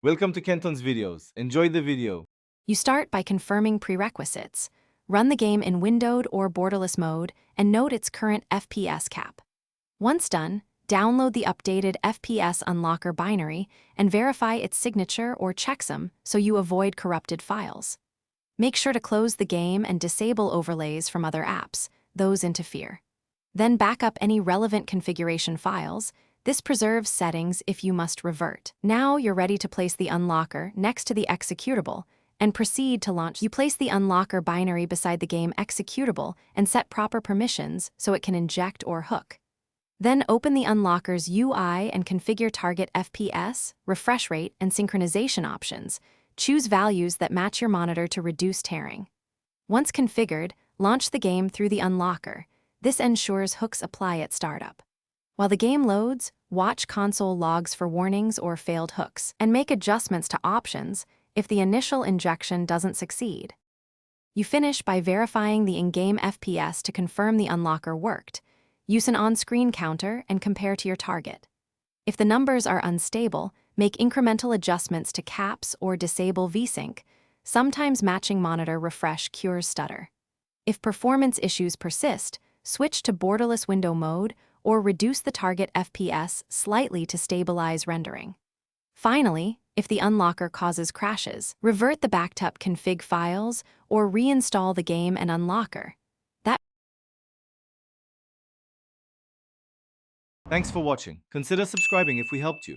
Welcome to Kenton's videos. Enjoy the video. You start by confirming prerequisites. Run the game in windowed or borderless mode and note its current FPS cap. Once done, download the updated FPS Unlocker binary and verify its signature or checksum so you avoid corrupted files. Make sure to close the game and disable overlays from other apps; those interfere. Then back up any relevant configuration files. This preserves settings if you must revert. Now you're ready to place the unlocker next to the executable and proceed to launch. You place the unlocker binary beside the game executable and set proper permissions so it can inject or hook. Then open the unlocker's UI and configure target FPS, refresh rate, and synchronization options. Choose values that match your monitor to reduce tearing. Once configured, launch the game through the unlocker. This ensures hooks apply at startup. While the game loads, watch console logs for warnings or failed hooks, and make adjustments to options if the initial injection doesn't succeed. You finish by verifying the in-game FPS to confirm the unlocker worked. Use an on-screen counter and compare to your target. If the numbers are unstable, make incremental adjustments to caps or disable VSync. Sometimes matching monitor refresh cures stutter. If performance issues persist, switch to borderless window mode or reduce the target FPS slightly to stabilize rendering. Finally, if the unlocker causes crashes, revert the backed up config files or reinstall the game and unlocker. Thanks for watching. Consider subscribing if we helped you.